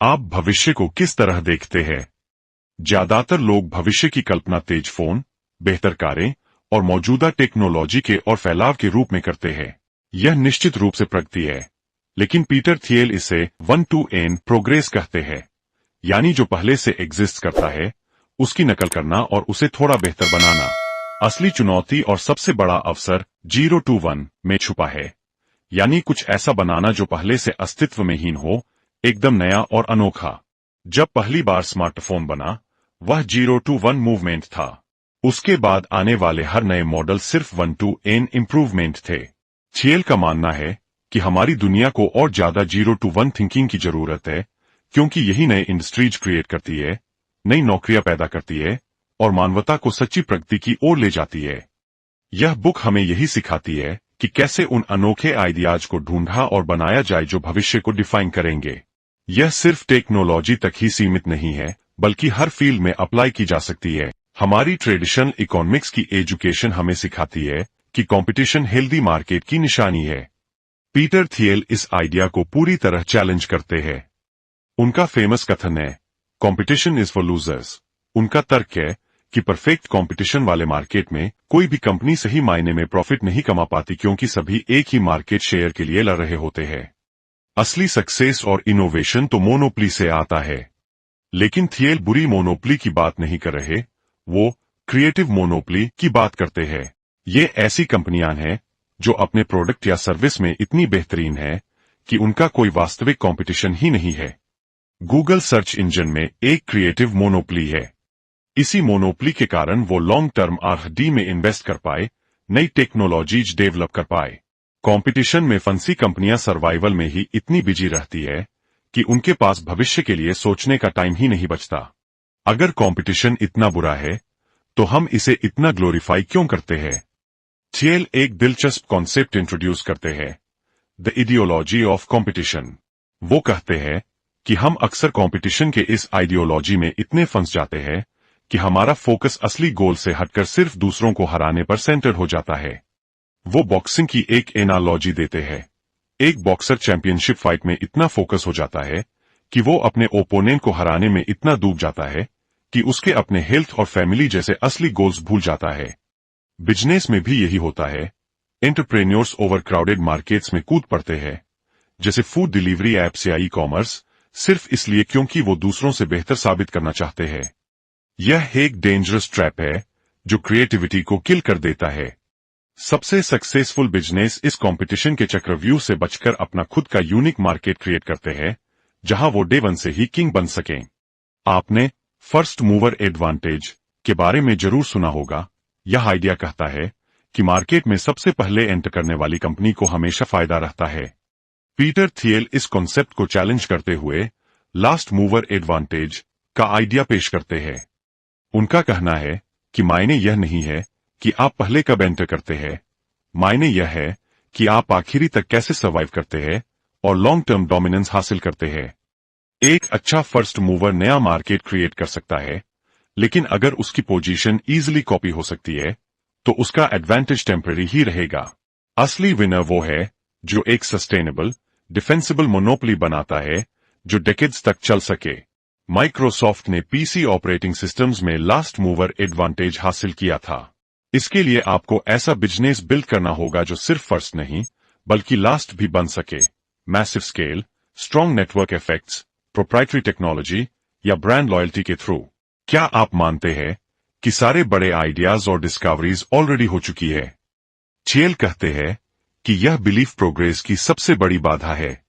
आप भविष्य को किस तरह देखते हैं? ज्यादातर लोग भविष्य की कल्पना तेज फोन, बेहतर कारें और मौजूदा टेक्नोलॉजी के और फैलाव के रूप में करते हैं। यह निश्चित रूप से प्रगति है, लेकिन पीटर थियल इसे 1 to n प्रोग्रेस कहते हैं, यानी जो पहले से एग्जिस्ट करता है उसकी नकल करना और उसे थोड़ा बेहतर बनाना। असली चुनौती और सबसे बड़ा अवसर 0 to 1 में छुपा है, यानी कुछ ऐसा बनाना जो पहले से अस्तित्व में हीन हो, एकदम नया और अनोखा। जब पहली बार स्मार्टफोन बना, वह 0 to 1 मूवमेंट था। उसके बाद आने वाले हर नए मॉडल सिर्फ 1 to n इम्प्रूवमेंट थे। थियल का मानना है कि हमारी दुनिया को और ज्यादा 0 to 1 थिंकिंग की जरूरत है, क्योंकि यही नए इंडस्ट्रीज क्रिएट करती है, नई नौकरियां पैदा करती है और मानवता को सच्ची प्रगति की ओर ले जाती है। यह बुक हमें यही सिखाती है कि कैसे उन अनोखे आइडियाज को ढूंढा और बनाया जाए जो भविष्य को डिफाइन करेंगे। यह सिर्फ टेक्नोलॉजी तक ही सीमित नहीं है, बल्कि हर फील्ड में अप्लाई की जा सकती है। हमारी ट्रेडिशनल इकोनॉमिक्स की एजुकेशन हमें सिखाती है कि कंपटीशन हेल्दी मार्केट की निशानी है। पीटर थियल इस आइडिया को पूरी तरह चैलेंज करते हैं। उनका फेमस कथन है, कंपटीशन इज फॉर लूजर्स। उनका तर्क है कि परफेक्ट कंपटीशन वाले मार्केट में कोई भी कंपनी सही मायने में प्रॉफिट नहीं कमा पाती, क्योंकि सभी एक ही मार्केट शेयर के लिए लड़ रहे होते हैं। असली सक्सेस और इनोवेशन तो मोनोपली से आता है। लेकिन थियल बुरी मोनोपली की बात नहीं कर रहे, वो क्रिएटिव मोनोपली की बात करते हैं। ये ऐसी कंपनियां हैं जो अपने प्रोडक्ट या सर्विस में इतनी बेहतरीन है कि उनका कोई वास्तविक कंपटीशन ही नहीं है। गूगल सर्च इंजन में एक क्रिएटिव मोनोपली है। इसी मोनोपली के कारण वो लॉन्ग टर्म R&D में इन्वेस्ट कर पाए, नई टेक्नोलॉजीज डेवलप कर पाए। कंपटीशन में फंसी कंपनियां सर्वाइवल में ही इतनी बिजी रहती है कि उनके पास भविष्य के लिए सोचने का टाइम ही नहीं बचता। अगर कंपटीशन इतना बुरा है, तो हम इसे इतना ग्लोरीफाई क्यों करते हैं? थियल एक दिलचस्प कॉन्सेप्ट इंट्रोड्यूस करते हैं, द आइडियोलॉजी ऑफ कंपटीशन। वो कहते हैं कि हम अक्सर कंपटीशन के इस आइडियोलॉजी में इतने फंस जाते हैं कि हमारा फोकस असली गोल से हटकर सिर्फ दूसरों को हराने पर सेंटर हो जाता है। वो बॉक्सिंग की एक एनालॉजी देते हैं। एक बॉक्सर चैंपियनशिप फाइट में इतना फोकस हो जाता है कि वो अपने ओपोनेंट को हराने में इतना डूब जाता है कि उसके अपने हेल्थ और फैमिली जैसे असली गोल्स भूल जाता है। बिजनेस में भी यही होता है। एंटरप्रेन्योर्स ओवरक्राउडेड मार्केट्स में कूद पड़ते हैं, जैसे फूड डिलीवरी एप्स या ई-कॉमर्स, सिर्फ इसलिए क्योंकि वो दूसरों से बेहतर साबित करना चाहते हैं। यह एक डेंजरस ट्रैप है जो क्रिएटिविटी को किल कर देता है। सबसे सक्सेसफुल बिजनेस इस कंपटीशन के चक्रव्यूह से बचकर अपना खुद का यूनिक मार्केट क्रिएट करते हैं, जहां वो डे वन से ही किंग बन सकें। आपने फर्स्ट मूवर एडवांटेज के बारे में जरूर सुना होगा। यह आइडिया कहता है कि मार्केट में सबसे पहले एंटर करने वाली कंपनी को हमेशा फायदा रहता है। पीटर थियल इस कॉन्सेप्ट को चैलेंज करते हुए लास्ट मूवर एडवांटेज का आइडिया पेश करते हैं। उनका कहना है कि मायने यह नहीं है कि आप पहले कब एंटर करते हैं, मायने यह है कि आप आखिरी तक कैसे सर्वाइव करते हैं और लॉन्ग टर्म डोमिनेंस हासिल करते हैं। एक अच्छा फर्स्ट मूवर नया मार्केट क्रिएट कर सकता है, लेकिन अगर उसकी पोजीशन इजीली कॉपी हो सकती है, तो उसका एडवांटेज टेम्पररी ही रहेगा। असली विनर वो है जो एक सस्टेनेबल, डिफेंसिबल मोनोपोली बनाता है जो डेकेड्स तक चल सके। माइक्रोसॉफ्ट ने पीसी ऑपरेटिंग सिस्टम्स में लास्ट मूवर एडवांटेज हासिल किया था। इसके लिए आपको ऐसा बिजनेस बिल्ड करना होगा जो सिर्फ फर्स्ट नहीं, बल्कि लास्ट भी बन सके। Massive scale, strong network effects, proprietary technology या ब्रांड लॉयल्टी के थ्रू। क्या आप मानते हैं कि सारे बड़े आइडियाज और डिस्कवरीज ऑलरेडी हो चुकी है? थियल कहते हैं कि यह बिलीफ प्रोग्रेस की सबसे बड़ी बाधा है।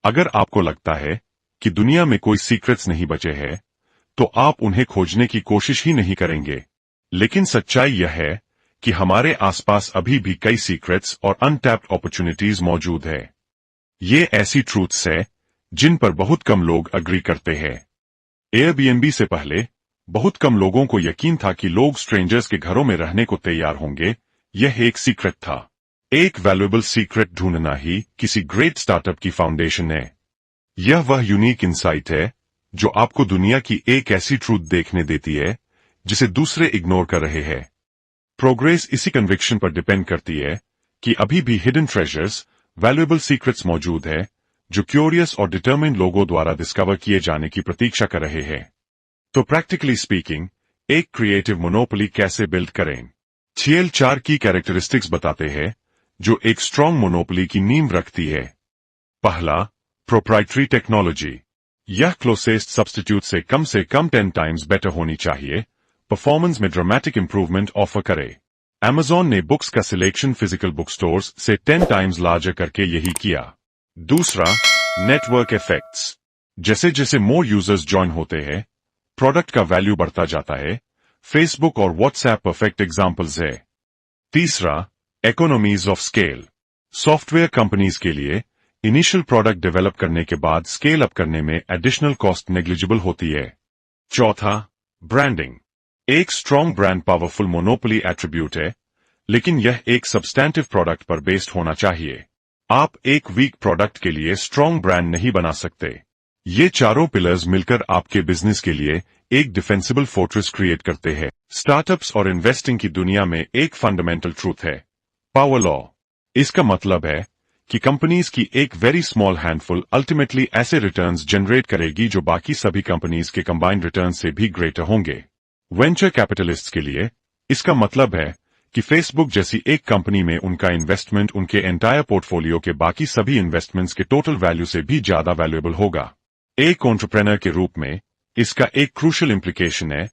अगर आपको लगता है कि दुनिया में कोई सीक्रेट्स नहीं बचे हैं, तो आप उन्हें खोजने की कोशिश ही नहीं करेंगे। लेकिन सच्चाई यह है कि हमारे आसपास अभी भी कई सीक्रेट्स और अनटैप्ड अपॉर्चुनिटीज मौजूद है। ये ऐसी ट्रूथ्स है जिन पर बहुत कम लोग अग्री करते हैं। एयरबीएनबी से पहले बहुत कम लोगों को यकीन था कि लोग स्ट्रेंजर्स के घरों में रहने को तैयार होंगे। यह एक सीक्रेट था। एक वैल्यूएबल सीक्रेट ढूंढना ही किसी ग्रेट स्टार्टअप की फाउंडेशन है। यह वह यूनिक इंसाइट है जो आपको दुनिया की एक ऐसी ट्रूथ देखने देती है जिसे दूसरे इग्नोर कर रहे हैं। प्रोग्रेस इसी कन्विक्शन पर डिपेंड करती है कि अभी भी हिडन ट्रेजर्स, वैल्यूएबल सीक्रेट्स मौजूद है जो क्यूरियस और डिटर्मिन्ड लोगों द्वारा डिस्कवर किए जाने की प्रतीक्षा कर रहे हैं। तो प्रैक्टिकली स्पीकिंग, एक क्रिएटिव मोनोपोली कैसे बिल्ड करें? छेल 4 की कैरेक्टरिस्टिक्स बताते हैं जो एक स्ट्रॉन्ग मोनोपोली की नींव रखती है। पहला, प्रोप्राइटरी टेक्नोलॉजी। यह क्लोजेस्ट सब्स्टिट्यूट से कम 10 टाइम्स बेटर होनी चाहिए, परफॉर्मेंस में ड्रामेटिक इंप्रूवमेंट ऑफर करे। Amazon ने बुक्स का सिलेक्शन फिजिकल बुक स्टोर्स से 10 टाइम्स लार्जर करके यही किया। दूसरा, नेटवर्क इफेक्ट्स। जैसे जैसे मोर यूजर्स ज्वाइन होते हैं, प्रोडक्ट का वैल्यू बढ़ता जाता है। फेसबुक और व्हाट्सएप परफेक्ट एग्जांपल्स है। तीसरा, economies of scale. Software companies के लिए इनिशियल प्रोडक्ट डेवलप करने के बाद स्केल अप करने में एडिशनल कॉस्ट नेग्लिजिबल होती है। चौथा, ब्रांडिंग। एक strong brand powerful monopoly attribute है, लेकिन यह एक सब्सटैंटिव प्रोडक्ट पर बेस्ड होना चाहिए। आप एक वीक प्रोडक्ट के लिए स्ट्रॉन्ग ब्रांड नहीं बना सकते। ये चारों पिलर्स मिलकर आपके बिजनेस के लिए एक डिफेंसिबल फोर्ट्रेस क्रिएट करते हैं। स्टार्टअप्स और इन्वेस्टिंग की दुनिया में एक फंडामेंटल ट्रूथ है, पावर लॉ। इसका मतलब है कि कंपनीज की एक वेरी स्मॉल हैंडफुल अल्टीमेटली ऐसे रिटर्न्स जनरेट करेगी जो बाकी सभी कंपनीज के कंबाइंड रिटर्न से भी ग्रेटर होंगे। वेंचर कैपिटलिस्ट्स के लिए इसका मतलब है कि फेसबुक जैसी एक कंपनी में उनका इन्वेस्टमेंट उनके एंटायर पोर्टफोलियो के बाकी सभी इन्वेस्टमेंट्स के टोटल वैल्यू से भी ज्यादा वैल्यूएबल होगा। एक एंटरप्रेन्योर के रूप में इसका एक क्रूशियल इंप्लीकेशन है,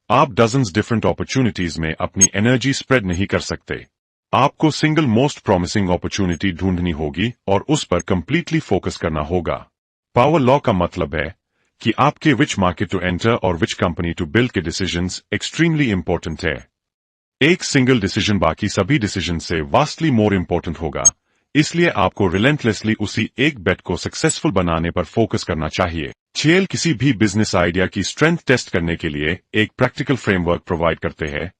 आप डजन्स डिफरेंट अपॉर्चुनिटीज में अपनी एनर्जी स्प्रेड नहीं कर सकते। आपको सिंगल मोस्ट प्रॉमिसिंग अपॉर्चुनिटी ढूंढनी होगी और उस पर कंप्लीटली फोकस करना होगा। पावर लॉ का मतलब है कि आपके विच मार्केट टू एंटर और विच कंपनी टू बिल्ड के डिसीजंस एक्सट्रीमली इंपॉर्टेंट है। एक सिंगल डिसीजन बाकी सभी डिसीजन से वास्टली मोर इंपॉर्टेंट होगा, इसलिए आपको रिलेंटलेसली उसी एक बेट को सक्सेसफुल बनाने पर फोकस करना चाहिए। छेल किसी भी बिजनेस आइडिया की स्ट्रेंथ टेस्ट करने के लिए एक प्रैक्टिकल फ्रेमवर्क प्रोवाइड करते हैं।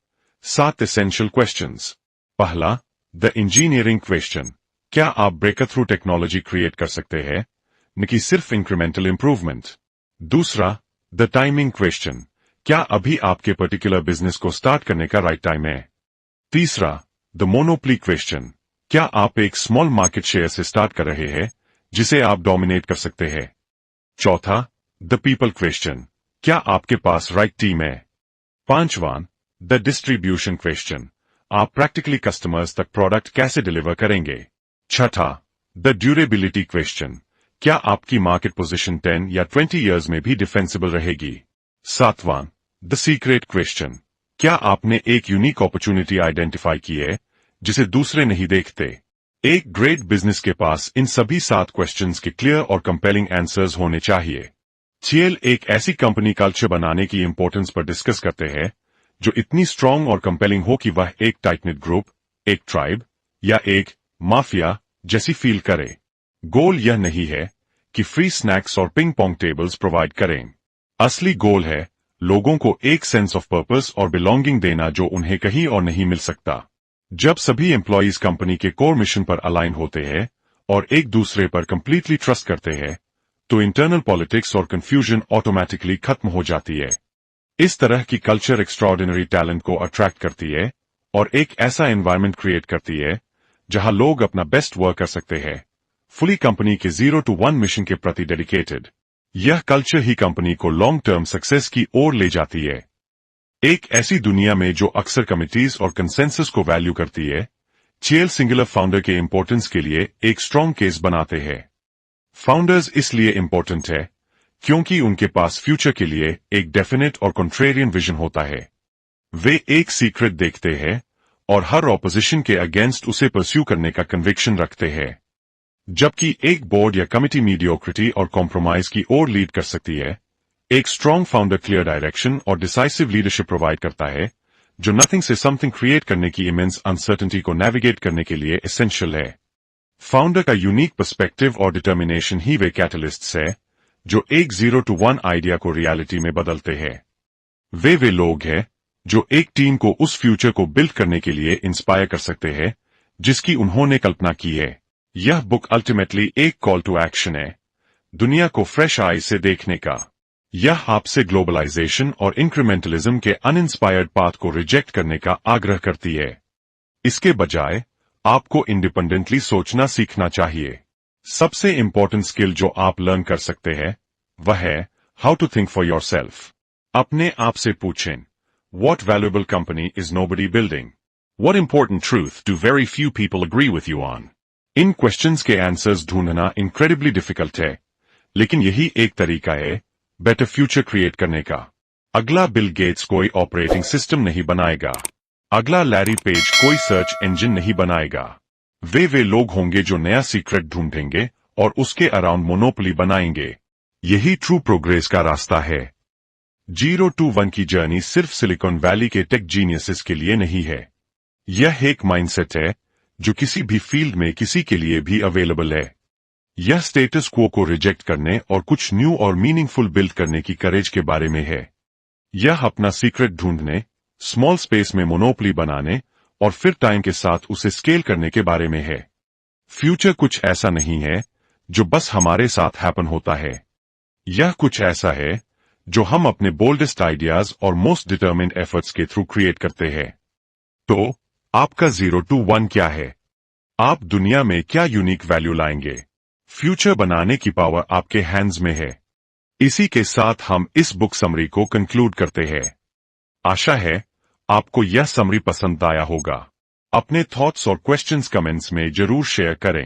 7 एसेंशियल क्वेश्चंस। पहला, द इंजीनियरिंग क्वेश्चन। क्या आप ब्रेकर थ्रू टेक्नोलॉजी क्रिएट कर सकते हैं, न कि सिर्फ इंक्रीमेंटल इंप्रूवमेंट? दूसरा, द टाइमिंग क्वेश्चन। क्या अभी आपके पर्टिकुलर बिजनेस को स्टार्ट करने का राइट टाइम है? तीसरा, द मोनोपोली क्वेश्चन। क्या आप एक स्मॉल मार्केट शेयर से स्टार्ट कर रहे हैं जिसे आप डोमिनेट कर सकते हैं? चौथा, द पीपल क्वेश्चन। क्या आपके पास राइट टीम है? पांचवां, द डिस्ट्रीब्यूशन क्वेश्चन। आप प्रैक्टिकली कस्टमर्स तक प्रोडक्ट कैसे डिलीवर करेंगे? छठा, द ड्यूरेबिलिटी क्वेश्चन। क्या आपकी मार्केट पोजीशन 10 या 20 इयर्स में भी डिफेंसिबल रहेगी? सातवां, द सीक्रेट क्वेश्चन। क्या आपने एक यूनिक अपॉर्चुनिटी आइडेंटिफाई की है जिसे दूसरे नहीं देखते? एक ग्रेट बिजनेस के पास इन सभी 7 क्वेश्चंस के क्लियर और कंपेलिंग आंसर्स होने चाहिए। छेल एक ऐसी कंपनी कल्चर बनाने की इंपॉर्टेंस पर डिस्कस करते हैं जो इतनी स्ट्रांग और कंपेलिंग हो कि वह एक टाइट निट ग्रुप, एक ट्राइब या एक माफिया जैसी फील करे। गोल यह नहीं है कि फ्री स्नैक्स और पिंग पोंग टेबल्स प्रोवाइड करें। असली गोल है लोगों को एक सेंस ऑफ पर्पस और बिलोंगिंग देना जो उन्हें कहीं और नहीं मिल सकता। जब सभी एम्प्लॉयज कंपनी के कोर मिशन पर अलाइन होते हैं और एक दूसरे पर कंप्लीटली ट्रस्ट करते हैं, तो इंटरनल पॉलिटिक्स और कंफ्यूजन ऑटोमेटिकली खत्म हो जाती है। इस तरह की कल्चर एक्स्ट्राऑर्डिनरी टैलेंट को अट्रैक्ट करती है और एक ऐसा एनवायरनमेंट क्रिएट करती है जहां लोग अपना बेस्ट वर्क कर सकते हैं, फुली कंपनी के 0 to 1 मिशन के प्रति डेडिकेटेड। यह कल्चर ही कंपनी को लॉन्ग टर्म सक्सेस की ओर ले जाती है। एक ऐसी दुनिया में जो अक्सर कमिटीज और कंसेंसस को वैल्यू करती है, छेल सिंगुलर फाउंडर के इंपॉर्टेंस के लिए एक स्ट्रॉन्ग केस बनाते हैं। फाउंडर्स इसलिए इंपॉर्टेंट है क्योंकि उनके पास फ्यूचर के लिए एक डेफिनेट और कॉन्ट्रेरियन विजन होता है। वे एक सीक्रेट देखते हैं और हर ऑपोजिशन के अगेंस्ट उसे परस्यू करने का कन्विक्शन रखते हैं। जबकि एक बोर्ड या कमिटी मीडियोक्रिटी और कॉम्प्रोमाइज की ओर लीड कर सकती है, एक स्ट्रॉन्ग फाउंडर क्लियर डायरेक्शन और डिसाइसिव लीडरशिप प्रोवाइड करता है जो नथिंग से समथिंग क्रिएट करने की इमेंस अनसर्टेनिटी को नेविगेट करने के लिए एसेंशियल है। फाउंडर का यूनिक पर्सपेक्टिव और डिटर्मिनेशन ही वे कैटलिस्ट्स है जो एक 0 to 1 आइडिया को रियलिटी में बदलते हैं। वे लोग हैं जो एक टीम को उस फ्यूचर को बिल्ड करने के लिए इंस्पायर कर सकते हैं जिसकी उन्होंने कल्पना की है। यह बुक अल्टीमेटली एक कॉल टू एक्शन है, दुनिया को फ्रेश आई से देखने का। यह आपसे ग्लोबलाइजेशन और इंक्रीमेंटलिज्म के अनइंस्पायर्ड पाथ को रिजेक्ट करने का आग्रह करती है। इसके बजाय आपको इंडिपेंडेंटली सोचना सीखना चाहिए। सबसे इंपॉर्टेंट स्किल जो आप लर्न कर सकते हैं वह है how to think for yourself. अपने आप से पूछें, what valuable company is nobody building? What important truth do very few people agree with you on? इन क्वेश्चंस के आंसर्स ढूंढना इनक्रेडिबली डिफिकल्ट है, लेकिन यही एक तरीका है बेटर फ्यूचर क्रिएट करने का। अगला बिल गेट्स कोई ऑपरेटिंग सिस्टम नहीं बनाएगा। अगला लैरी पेज कोई सर्च इंजन नहीं बनाएगा। वे लोग होंगे जो नया सीक्रेट ढूंढेंगे और उसके अराउंड मोनोपोली बनाएंगे। यही ट्रू प्रोग्रेस का रास्ता है। 0 to 1 की जर्नी सिर्फ सिलिकॉन वैली के टेक जीनियसेस के लिए नहीं है। यह एक माइंडसेट है जो किसी भी फील्ड में किसी के लिए भी अवेलेबल है। यह स्टेटस क्वो को रिजेक्ट करने और कुछ न्यू और मीनिंगफुल बिल्ड करने की करेज के बारे में है। यह अपना सीक्रेट ढूंढने, स्मॉल स्पेस में मोनोपोली बनाने और फिर टाइम के साथ उसे स्केल करने के बारे में है। फ्यूचर कुछ ऐसा नहीं है जो बस हमारे साथ हैपन होता है। यह कुछ ऐसा है जो हम अपने बोल्डेस्ट आइडियाज और मोस्ट डिटर्मिन्ड एफर्ट्स के थ्रू क्रिएट करते हैं। तो आपका 0 to 1 क्या है? आप दुनिया में क्या यूनिक वैल्यू लाएंगे? फ्यूचर बनाने की पावर आपके हैंड्स में है। इसी के साथ हम इस बुक समरी को कंक्लूड करते हैं। आशा है आपको यह समरी पसंद आया होगा। अपने थॉट्स और क्वेश्चंस कमेंट्स में जरूर शेयर करें।